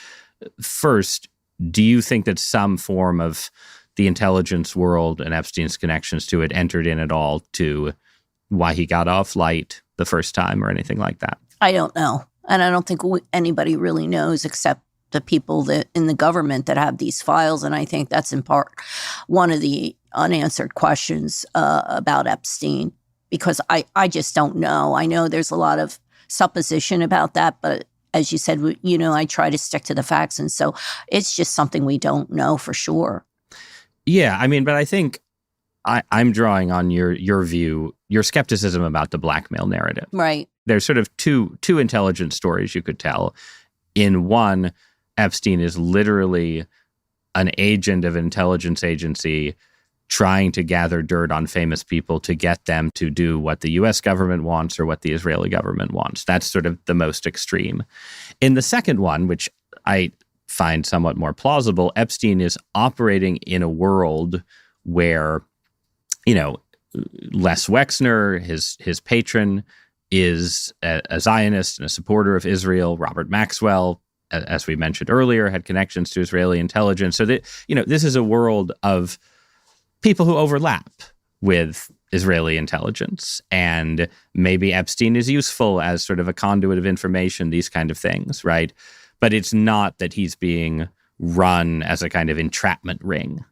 [SPEAKER 1] first, do you think that some form of the intelligence world and Epstein's connections to it entered in at all to why he got off light the first time or anything like that?
[SPEAKER 2] I don't know. And I don't think anybody really knows except the people that in the government that have these files. And I think that's in part one of the unanswered questions about Epstein, because I just don't know. I know there's a lot of supposition about that, but as you said, I try to stick to the facts. And so it's just something we don't know for sure.
[SPEAKER 1] Yeah, I mean, but I think I'm drawing on your view, your skepticism about the blackmail narrative.
[SPEAKER 2] Right.
[SPEAKER 1] There's sort of two intelligence stories you could tell. In one, Epstein is literally an agent of an intelligence agency trying to gather dirt on famous people to get them to do what the U.S. government wants or what the Israeli government wants. That's sort of the most extreme. In the second one, which I find somewhat more plausible, Epstein is operating in a world where, Les Wexner, his patron, is a Zionist and a supporter of Israel. Robert Maxwell, as we mentioned earlier, had connections to Israeli intelligence. So that, this is a world of people who overlap with Israeli intelligence. And maybe Epstein is useful as sort of a conduit of information, these kind of things, right? But it's not that he's being run as a kind of entrapment ring.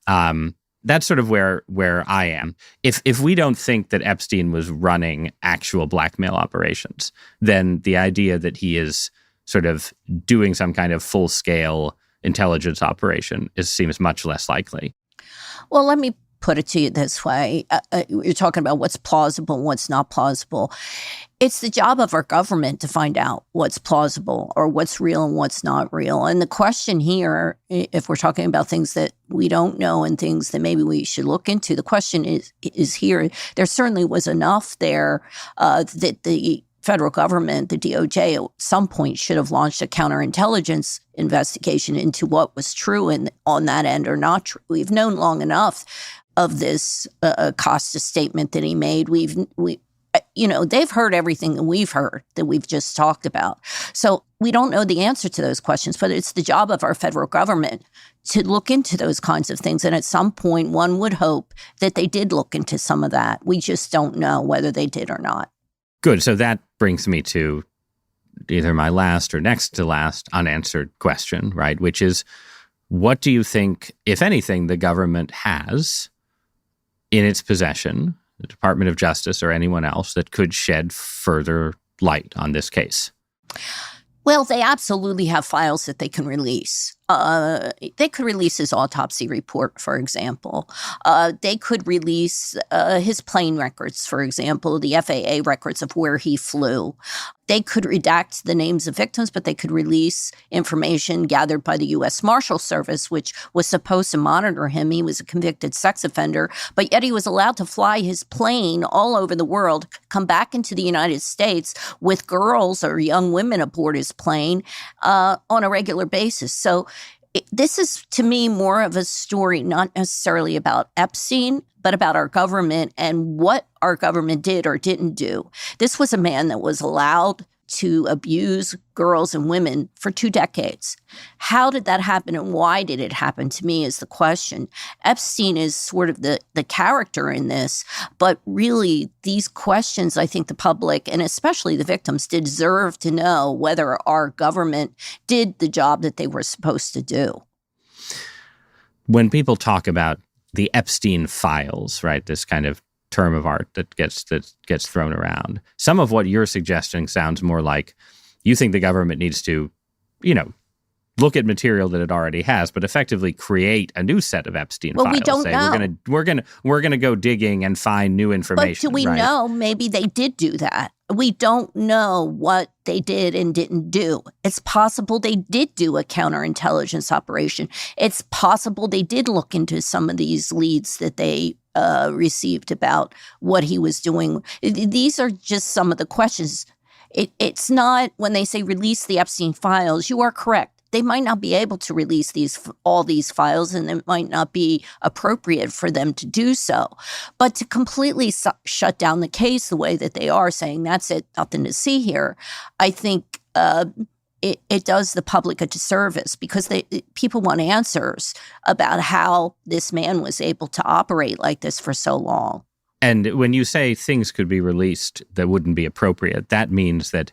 [SPEAKER 1] That's sort of where I am. If we don't think that Epstein was running actual blackmail operations, then the idea that he is sort of doing some kind of full-scale intelligence operation seems much less likely.
[SPEAKER 2] Well, let me put it to you this way. You're talking about what's plausible and what's not plausible. It's the job of our government to find out what's plausible or what's real and what's not real. And the question here, if we're talking about things that we don't know and things that maybe we should look into, the question is here. There certainly was enough there that the federal government, the DOJ, at some point should have launched a counterintelligence investigation into what was true and on that end or not true. We've known long enough of this Costa statement that he made. They've heard everything that we've heard, that we've just talked about. So we don't know the answer to those questions, but it's the job of our federal government to look into those kinds of things. And at some point, one would hope that they did look into some of that. We just don't know whether they did or not.
[SPEAKER 1] Good. So that brings me to either my last or next to last unanswered question, right? Which is, what do you think, if anything, the government has in its possession, the Department of Justice or anyone else, that could shed further light on this case?
[SPEAKER 2] Well, they absolutely have files that they can release. They could release his autopsy report, for example. They could release his plane records, for example, the FAA records of where he flew. They could redact the names of victims, but they could release information gathered by the U.S. Marshal Service, which was supposed to monitor him. He was a convicted sex offender, but yet he was allowed to fly his plane all over the world, come back into the United States with girls or young women aboard his plane on a regular basis. So this is, to me, more of a story not necessarily about Epstein, but about our government and what our government did or didn't do. This was a man that was allowed to abuse girls and women for 2 decades. How did that happen and why did it happen, to me, is the question. Epstein is sort of the character in this, but really these questions, I think the public and especially the victims deserve to know whether our government did the job that they were supposed to do.
[SPEAKER 1] When people talk about the Epstein files, right, this kind of term of art that gets thrown around, some of what you're suggesting sounds more like you think the government needs to, look at material that it already has, but effectively create a new set of Epstein files.
[SPEAKER 2] Well, we don't know.
[SPEAKER 1] We're gonna go digging and find new information.
[SPEAKER 2] But do we know? Maybe they did do that. We don't know what they did and didn't do. It's possible they did do a counterintelligence operation. It's possible they did look into some of these leads that they received about what he was doing. These are just some of the questions. It's not, when they say release the Epstein files, you are correct. They might not be able to release all these files, and it might not be appropriate for them to do so. But to completely shut down the case the way that they are, saying that's it, nothing to see here, I think it does the public a disservice, because people want answers about how this man was able to operate like this for so long.
[SPEAKER 1] And when you say things could be released that wouldn't be appropriate, that means that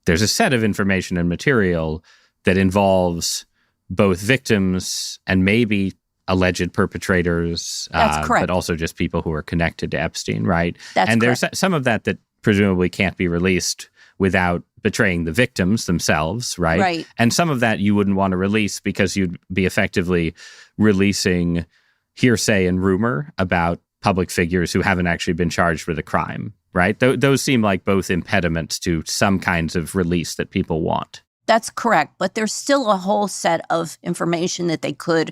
[SPEAKER 1] there's a set of information and material that involves both victims and maybe alleged perpetrators,
[SPEAKER 2] That's correct.
[SPEAKER 1] but also just people who are connected to Epstein, right?
[SPEAKER 2] That's
[SPEAKER 1] and
[SPEAKER 2] correct.
[SPEAKER 1] There's some of that presumably can't be released without betraying the victims themselves, right?
[SPEAKER 2] Right.
[SPEAKER 1] And some of that you wouldn't want to release because you'd be effectively releasing hearsay and rumor about public figures who haven't actually been charged with a crime, right? Those seem like both impediments to some kinds of release that people want.
[SPEAKER 2] That's correct. But there's still a whole set of information that they could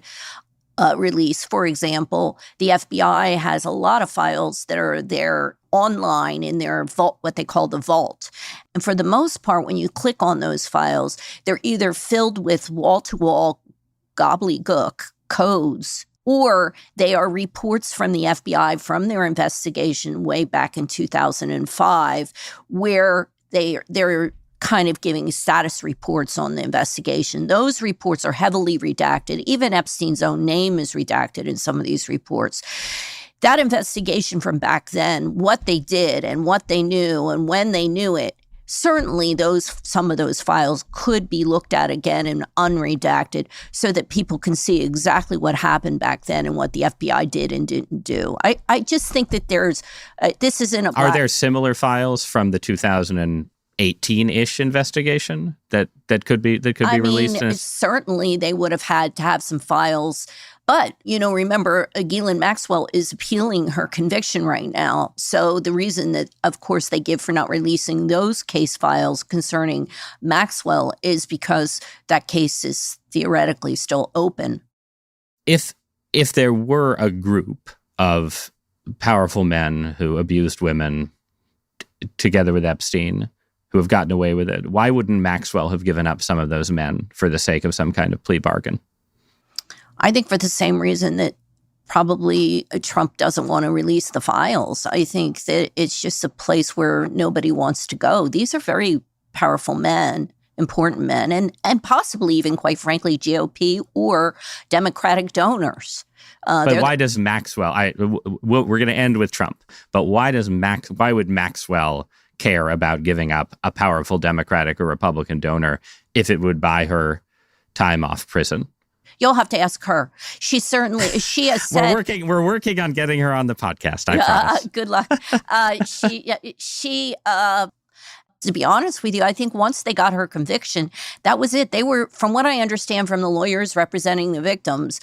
[SPEAKER 2] release. For example, the FBI has a lot of files that are there online in their vault, what they call the vault. And for the most part, when you click on those files, they're either filled with wall-to-wall gobbledygook codes, or they are reports from the FBI from their investigation way back in 2005, where they're kind of giving status reports on the investigation. Those reports are heavily redacted. Even Epstein's own name is redacted in some of these reports. That investigation from back then, what they did and what they knew and when they knew it, certainly some of those files could be looked at again and unredacted so that people can see exactly what happened back then and what the FBI did and didn't do. I just think that this isn't a...
[SPEAKER 1] Are there similar files from the 2018-ish investigation that could be released?
[SPEAKER 2] Certainly they would have had to have some files But, remember, Ghislaine Maxwell is appealing her conviction right now. So the reason that, of course, they give for not releasing those case files concerning Maxwell is because that case is theoretically still open.
[SPEAKER 1] If there were a group of powerful men who abused women together with Epstein, who have gotten away with it, why wouldn't Maxwell have given up some of those men for the sake of some kind of plea bargain?
[SPEAKER 2] I think for the same reason that probably Trump doesn't want to release the files. I think that it's just a place where nobody wants to go. These are very powerful men, important men, and possibly even, quite frankly, GOP or Democratic donors.
[SPEAKER 1] But why does Maxwell? We're going to end with Trump. But why would Maxwell care about giving up a powerful Democratic or Republican donor if it would buy her time off prison?
[SPEAKER 2] You'll have to ask her. She has said
[SPEAKER 1] we're working on getting her on the podcast. I promise.
[SPEAKER 2] Good luck. To be honest with you, I think once they got her conviction, that was it. They were, from what I understand from the lawyers representing the victims,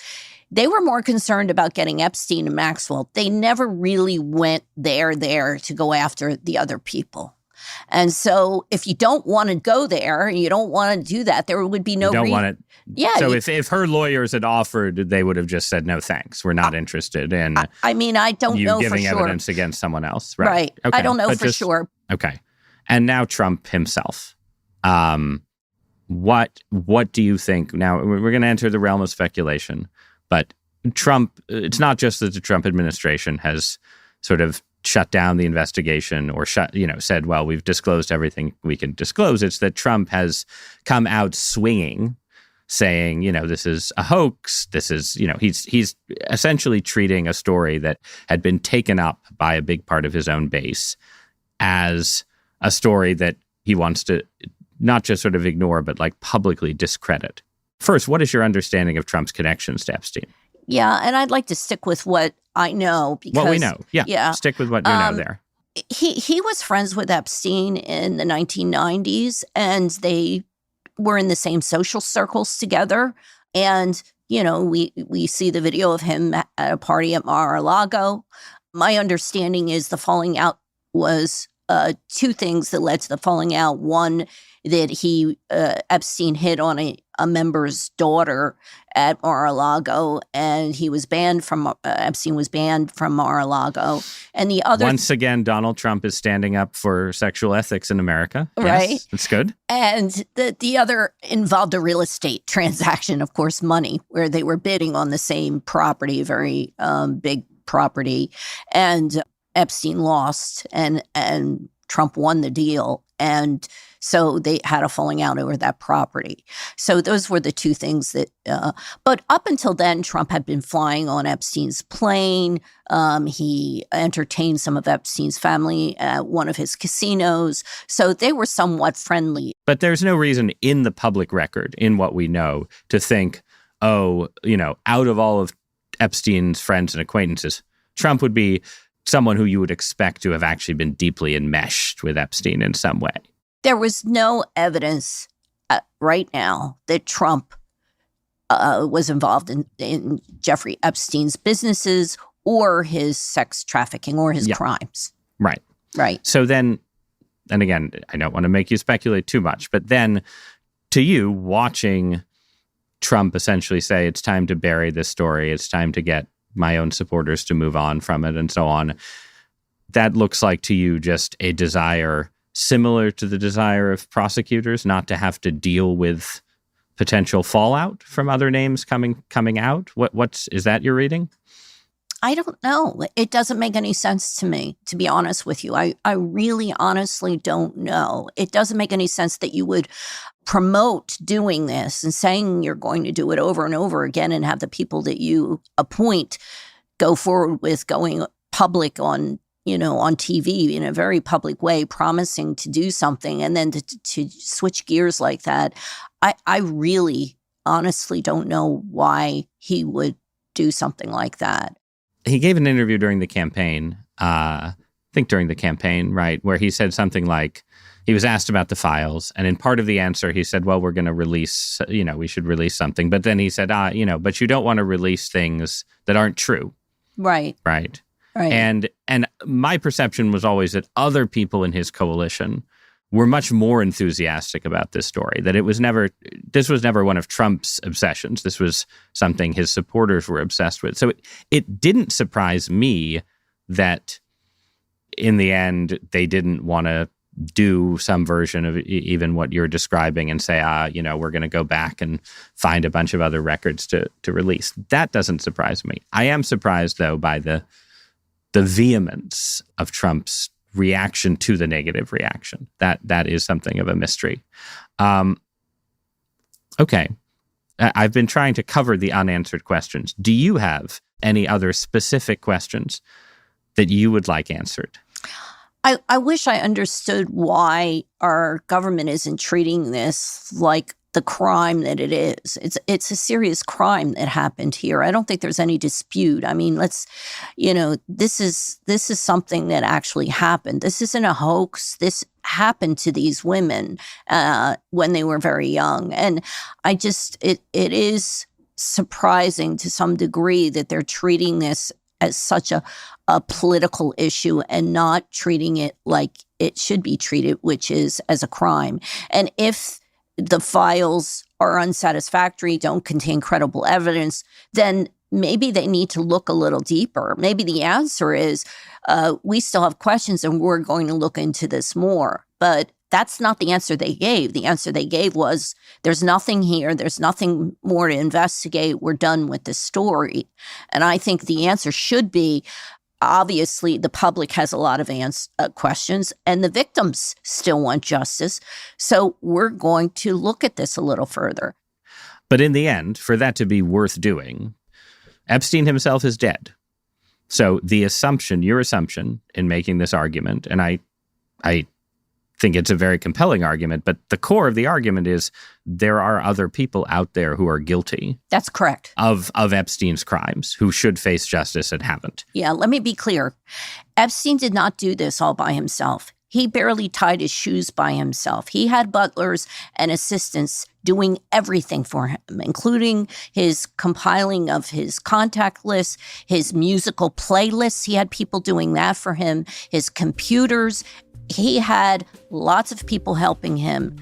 [SPEAKER 2] they were more concerned about getting Epstein and Maxwell. They never really went there to go after the other people. And so if you don't want to go there and you don't want to do that, there would be no
[SPEAKER 1] reason. You don't want it.
[SPEAKER 2] Yeah.
[SPEAKER 1] So if her lawyers had offered, they would have just said, no, thanks. We're not interested in
[SPEAKER 2] I don't know for sure.
[SPEAKER 1] giving evidence against someone else.
[SPEAKER 2] Right.
[SPEAKER 1] Okay.
[SPEAKER 2] I don't know for sure.
[SPEAKER 1] Okay. And now Trump himself. What do you think? Now, we're going to enter the realm of speculation. But Trump, it's not just that the Trump administration has sort of shut down the investigation or said, well, we've disclosed everything we can disclose. It's that Trump has come out swinging, saying, this is a hoax. This is, he's essentially treating a story that had been taken up by a big part of his own base as a story that he wants to not just sort of ignore, but like publicly discredit. First, what is your understanding of Trump's connections to Epstein?
[SPEAKER 2] Yeah, and I'd like to stick with what I know. Because,
[SPEAKER 1] what we know. Yeah. Stick with what you know there.
[SPEAKER 2] He was friends with Epstein in the 1990s, and they were in the same social circles together. And, we see the video of him at a party at Mar-a-Lago. My understanding is the falling out was two things that led to the falling out. One, that Epstein hit on a member's daughter at Mar-a-Lago, and Epstein was banned from Mar-a-Lago. And the other,
[SPEAKER 1] once again, Donald Trump is standing up for sexual ethics in America.
[SPEAKER 2] Right.
[SPEAKER 1] Yes, that's good.
[SPEAKER 2] And the other involved a real estate transaction, of course, money, where they were bidding on the same property, very big property. And Epstein lost, and Trump won the deal. And so they had a falling out over that property. So those were the two things that, but up until then, Trump had been flying on Epstein's plane. He entertained some of Epstein's family at one of his casinos. So they were somewhat friendly.
[SPEAKER 1] But there's no reason in the public record, in what we know, to think, out of all of Epstein's friends and acquaintances, Trump would be someone who you would expect to have actually been deeply enmeshed with Epstein in some way.
[SPEAKER 2] There was no evidence right now that Trump was involved in Jeffrey Epstein's businesses or his sex trafficking or his crimes.
[SPEAKER 1] Right.
[SPEAKER 2] Right.
[SPEAKER 1] So then, and again, I don't want to make you speculate too much, but then to you, watching Trump essentially say, it's time to bury this story, it's time to get my own supporters to move on from it and so on, that looks like to you just a desire similar to the desire of prosecutors not to have to deal with potential fallout from other names coming out? Is that your reading?
[SPEAKER 2] I don't know. It doesn't make any sense to me, to be honest with you. I really honestly don't know. It doesn't make any sense that you would promote doing this and saying you're going to do it over and over again and have the people that you appoint go forward with going public on TV in a very public way, promising to do something, and then to switch gears like that. I really honestly don't know why he would do something like that.
[SPEAKER 1] He gave an interview during the campaign, right, where he said something like, he was asked about the files. And in part of the answer, he said, well, we're going to release, we should release something. But then he said, but you don't want to release things that aren't true.
[SPEAKER 2] Right.
[SPEAKER 1] Right.
[SPEAKER 2] Right.
[SPEAKER 1] And my perception was always that other people in his coalition were much more enthusiastic about this story, that this was never one of Trump's obsessions. This was something his supporters were obsessed with. So it didn't surprise me that in the end, they didn't want to do some version of even what you're describing and say, we're going to go back and find a bunch of other records to release. That doesn't surprise me. I am surprised, though, by the vehemence of Trump's reaction to the negative reaction. That is something of a mystery. Okay. I've been trying to cover the unanswered questions. Do you have any other specific questions that you would like answered?
[SPEAKER 2] I wish I understood why our government isn't treating this like the crime that it is. It's a serious crime that happened here. I don't think there's any dispute. I mean, this is something that actually happened. This isn't a hoax. This happened to these women when they were very young. And it is surprising to some degree that they're treating this as such a political issue and not treating it like it should be treated, which is as a crime. And if the files are unsatisfactory, don't contain credible evidence, then maybe they need to look a little deeper. Maybe the answer is we still have questions and we're going to look into this more. But that's not the answer they gave. The answer they gave was, there's nothing here. There's nothing more to investigate. We're done with this story. And I think the answer should be, obviously, the public has a lot of questions, and the victims still want justice. So we're going to look at this a little further.
[SPEAKER 1] But in the end, for that to be worth doing, Epstein himself is dead. So your assumption in making this argument, and I think it's a very compelling argument, but the core of the argument is there are other people out there who are guilty.
[SPEAKER 2] That's correct.
[SPEAKER 1] Of Epstein's crimes, who should face justice and haven't.
[SPEAKER 2] Yeah, let me be clear. Epstein did not do this all by himself. He barely tied his shoes by himself. He had butlers and assistants doing everything for him, including his compiling of his contact lists, his musical playlists. He had people doing that for him, his computers. He had lots of people helping him.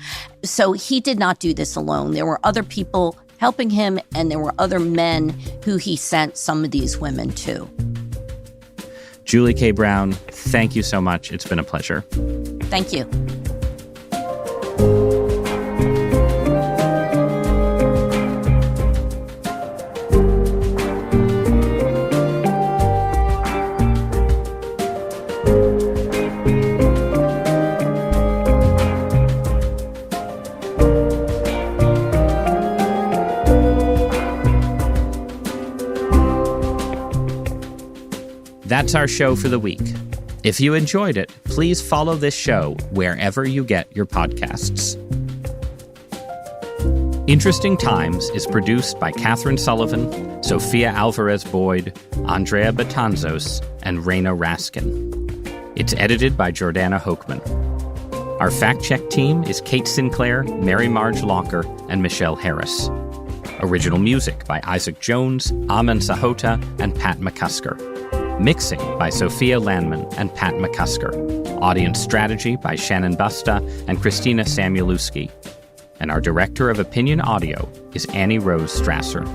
[SPEAKER 2] So he did not do this alone. There were other people helping him, and there were other men who he sent some of these women to.
[SPEAKER 1] Julie K. Brown, thank you so much. It's been a pleasure.
[SPEAKER 2] Thank you.
[SPEAKER 1] That's our show for the week. If you enjoyed it, please follow this show wherever you get your podcasts. Interesting Times is produced by Catherine Sullivan, Sophia Alvarez-Boyd, Andrea Betanzos, and Raina Raskin. It's edited by Jordana Hochman. Our fact-check team is Kate Sinclair, Mary Marge Locker, and Michelle Harris. Original music by Isaac Jones, Amen Sahota, and Pat McCusker. Mixing by Sophia Landman and Pat McCusker. Audience strategy by Shannon Busta and Christina Samuelewski. And our director of opinion audio is Annie Rose Strasser.